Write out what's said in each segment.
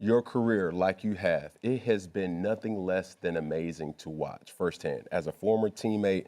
your career like you have, it has been nothing less than amazing to watch firsthand. As a former teammate,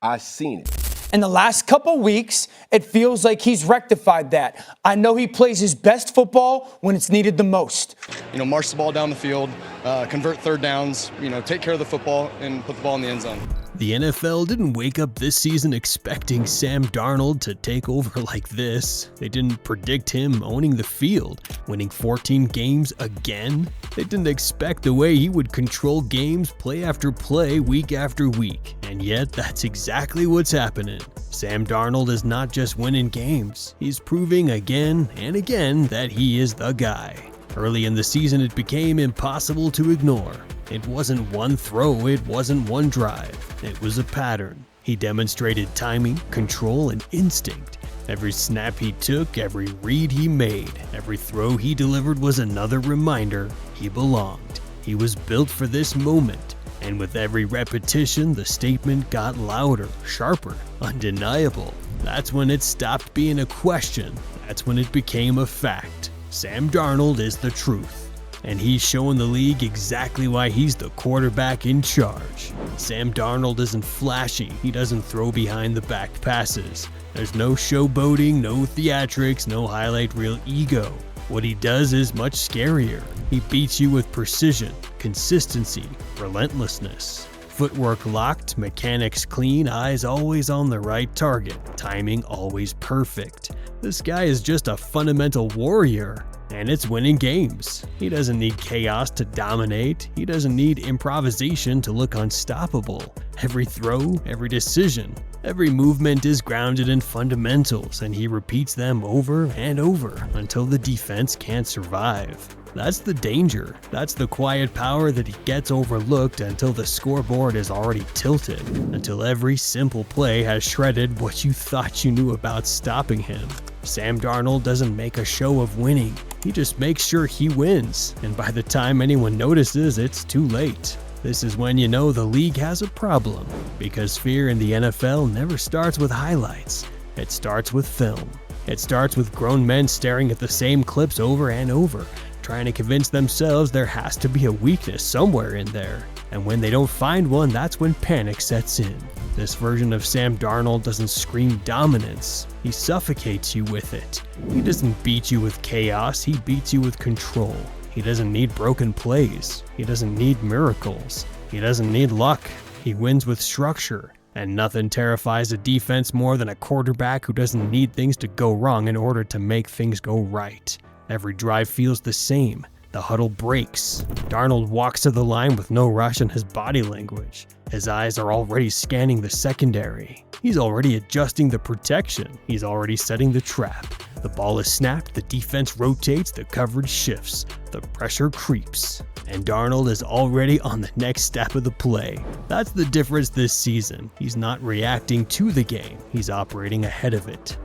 I've seen it. In the last couple weeks, it feels like he's rectified that. I know he plays his best football when it's needed the most. March the ball down the field, convert third downs, take care of the football and put the ball in the end zone. The NFL didn't wake up this season expecting Sam Darnold to take over like this. They didn't predict him owning the field, winning 14 games again. They didn't expect the way he would control games play after play, week after week. And yet, that's exactly what's happening. Sam Darnold is not just winning games. He's proving again and again that he is the guy. Early in the season, it became impossible to ignore. It wasn't one throw, it wasn't one drive. It was a pattern. He demonstrated timing, control, and instinct. Every snap he took, every read he made, every throw he delivered was another reminder he belonged. He was built for this moment. And with every repetition, the statement got louder, sharper, undeniable. That's when it stopped being a question. That's when it became a fact. Sam Darnold is the truth. And he's showing the league exactly why he's the quarterback in charge. Sam Darnold isn't flashy. He doesn't throw behind the back passes. There's no showboating, no theatrics, no highlight reel ego. What he does is much scarier. He beats you with precision, consistency, relentlessness. Footwork locked, mechanics clean, eyes always on the right target, timing always perfect. This guy is just a fundamental warrior, and it's winning games. He doesn't need chaos to dominate. He doesn't need improvisation to look unstoppable. Every throw, every decision, every movement is grounded in fundamentals, and he repeats them over and over until the defense can't survive. That's the danger. That's the quiet power that he gets overlooked until the scoreboard is already tilted, until every simple play has shredded what you thought you knew about stopping him. Sam Darnold doesn't make a show of winning. He just makes sure he wins, and by the time anyone notices, it's too late. This is when you know the league has a problem, because fear in the NFL never starts with highlights. It starts with film. It starts with grown men staring at the same clips over and over, trying to convince themselves there has to be a weakness somewhere in there. And when they don't find one, that's when panic sets in. This version of Sam Darnold doesn't scream dominance. He suffocates you with it. He doesn't beat you with chaos, he beats you with control. He doesn't need broken plays. He doesn't need miracles. He doesn't need luck. He wins with structure. And nothing terrifies a defense more than a quarterback who doesn't need things to go wrong in order to make things go right. Every drive feels the same. The huddle breaks. Darnold walks to the line with no rush in his body language. His eyes are already scanning the secondary. He's already adjusting the protection. He's already setting the trap. The ball is snapped, the defense rotates, the coverage shifts, the pressure creeps, and Darnold is already on the next step of the play. That's the difference this season. He's not reacting to the game, he's operating ahead of it.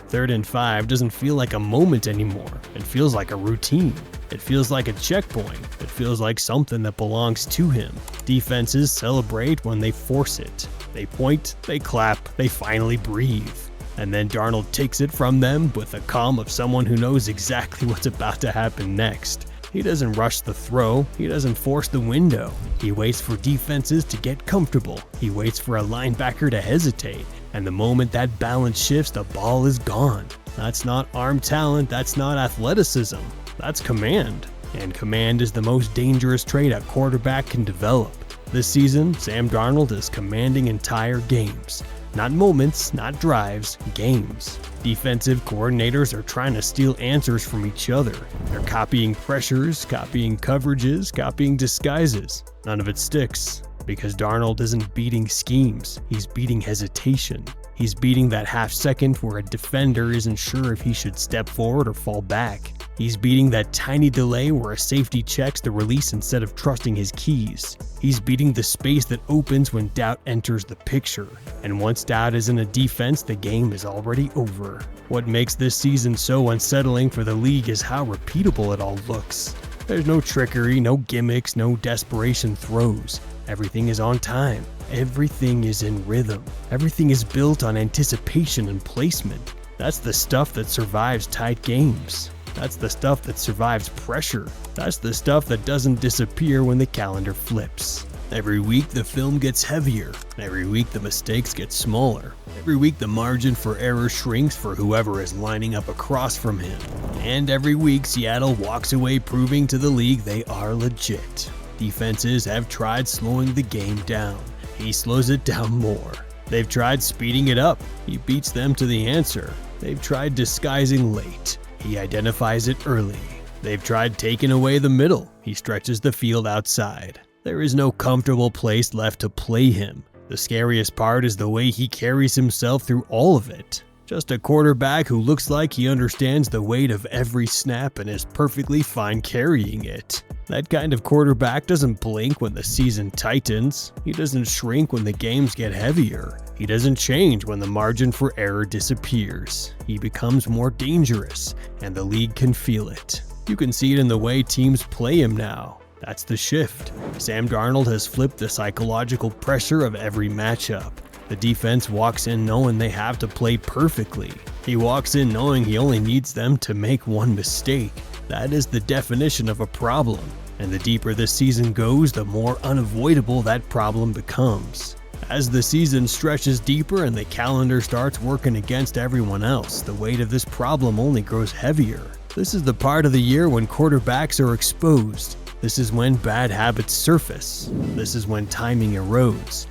3rd and 5 doesn't feel like a moment anymore. It feels like a routine. It feels like a checkpoint. It feels like something that belongs to him. Defenses celebrate when they force it. They point, they clap, they finally breathe. And then Darnold takes it from them with the calm of someone who knows exactly what's about to happen next. He doesn't rush the throw. He doesn't force the window. He waits for defenses to get comfortable. He waits for a linebacker to hesitate. And the moment that balance shifts, the ball is gone. That's not arm talent. That's not athleticism. That's command. And command is the most dangerous trait a quarterback can develop. This season, Sam Darnold is commanding entire games. Not moments, not drives, games. Defensive coordinators are trying to steal answers from each other. They're copying pressures, copying coverages, copying disguises. None of it sticks, because Darnold isn't beating schemes, he's beating hesitation. He's beating that half second where a defender isn't sure if he should step forward or fall back. He's beating that tiny delay where a safety checks the release instead of trusting his keys. He's beating the space that opens when doubt enters the picture. And once doubt is in a defense, the game is already over. What makes this season so unsettling for the league is how repeatable it all looks. There's no trickery, no gimmicks, no desperation throws. Everything is on time. Everything is in rhythm. Everything is built on anticipation and placement. That's the stuff that survives tight games. That's the stuff that survives pressure. That's the stuff that doesn't disappear when the calendar flips. Every week the film gets heavier. Every week the mistakes get smaller. Every week the margin for error shrinks for whoever is lining up across from him. And every week Seattle walks away proving to the league they are legit. Defenses have tried slowing the game down. He slows it down more. They've tried speeding it up. He beats them to the answer. They've tried disguising late. He identifies it early. They've tried taking away the middle. He stretches the field outside. There is no comfortable place left to play him. The scariest part is the way he carries himself through all of it. Just a quarterback who looks like he understands the weight of every snap and is perfectly fine carrying it. That kind of quarterback doesn't blink when the season tightens. He doesn't shrink when the games get heavier. He doesn't change when the margin for error disappears. He becomes more dangerous, and the league can feel it. You can see it in the way teams play him now. That's the shift. Sam Darnold has flipped the psychological pressure of every matchup. The defense walks in knowing they have to play perfectly. He walks in knowing he only needs them to make one mistake. That is the definition of a problem. And the deeper the season goes, the more unavoidable that problem becomes. As the season stretches deeper and the calendar starts working against everyone else, the weight of this problem only grows heavier. This is the part of the year when quarterbacks are exposed. This is when bad habits surface. This is when timing erodes.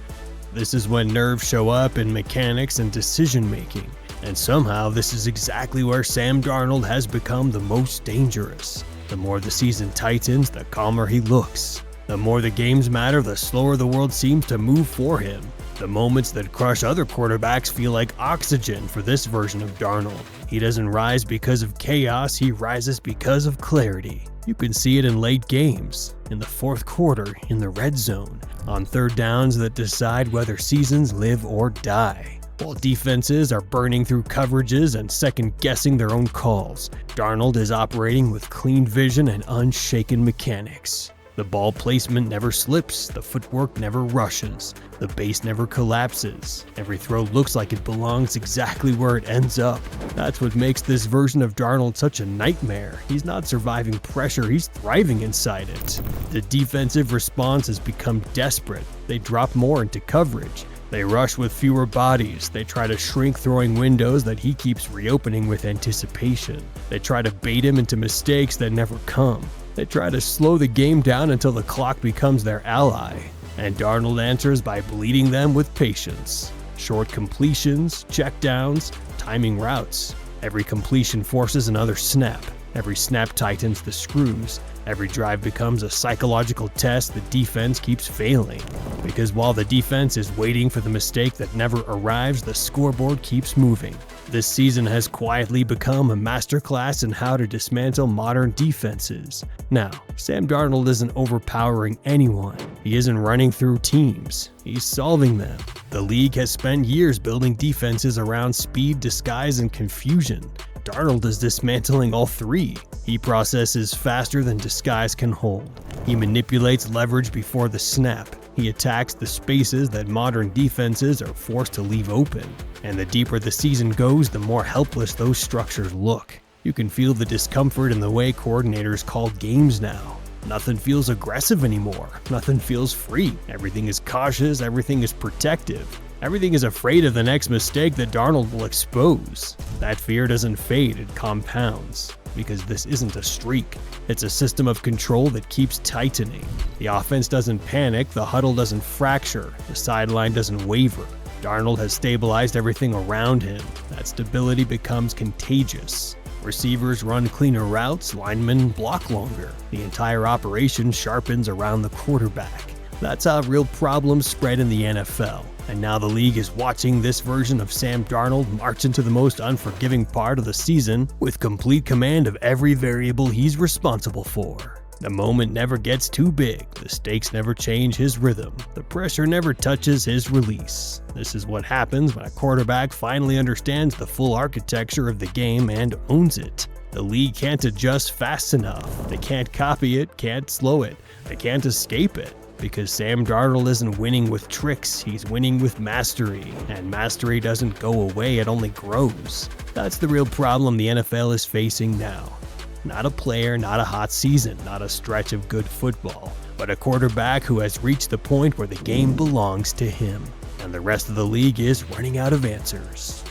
This is when nerves show up in mechanics and decision making. And somehow this is exactly where Sam Darnold has become the most dangerous. The more the season tightens, the calmer he looks. The more the games matter, the slower the world seems to move for him. The moments that crush other quarterbacks feel like oxygen for this version of Darnold. He doesn't rise because of chaos, he rises because of clarity. You can see it in late games, in the fourth quarter, in the red zone, on third downs that decide whether seasons live or die. While defenses are burning through coverages and second-guessing their own calls, Darnold is operating with clean vision and unshaken mechanics. The ball placement never slips, the footwork never rushes, the base never collapses. Every throw looks like it belongs exactly where it ends up. That's what makes this version of Darnold such a nightmare. He's not surviving pressure, he's thriving inside it. The defensive response has become desperate. They drop more into coverage. They rush with fewer bodies. They try to shrink throwing windows that he keeps reopening with anticipation. They try to bait him into mistakes that never come. They try to slow the game down until the clock becomes their ally. And Darnold answers by bleeding them with patience. Short completions, checkdowns, timing routes. Every completion forces another snap. Every snap tightens the screws. Every drive becomes a psychological test the defense keeps failing. Because while the defense is waiting for the mistake that never arrives, the scoreboard keeps moving. This season has quietly become a masterclass in how to dismantle modern defenses. Now, Sam Darnold isn't overpowering anyone. He isn't running through teams. He's solving them. The league has spent years building defenses around speed, disguise, and confusion. Darnold is dismantling all three. He processes faster than disguise can hold. He manipulates leverage before the snap. He attacks the spaces that modern defenses are forced to leave open. And the deeper the season goes, the more helpless those structures look. You can feel the discomfort in the way coordinators call games now. Nothing feels aggressive anymore. Nothing feels free. Everything is cautious. Everything is protective. Everything is afraid of the next mistake that Darnold will expose. That fear doesn't fade, it compounds. Because this isn't a streak. It's a system of control that keeps tightening. The offense doesn't panic, the huddle doesn't fracture, the sideline doesn't waver. Darnold has stabilized everything around him. That stability becomes contagious. Receivers run cleaner routes, linemen block longer. The entire operation sharpens around the quarterback. That's how real problems spread in the NFL. And now the league is watching this version of Sam Darnold march into the most unforgiving part of the season with complete command of every variable he's responsible for. The moment never gets too big, the stakes never change his rhythm, the pressure never touches his release. This is what happens when a quarterback finally understands the full architecture of the game and owns it. The league can't adjust fast enough, they can't copy it, can't slow it, they can't escape it. Because Sam Darnold isn't winning with tricks, he's winning with mastery. And mastery doesn't go away, it only grows. That's the real problem the NFL is facing now. Not a player, not a hot season, not a stretch of good football, but a quarterback who has reached the point where the game belongs to him, and the rest of the league is running out of answers.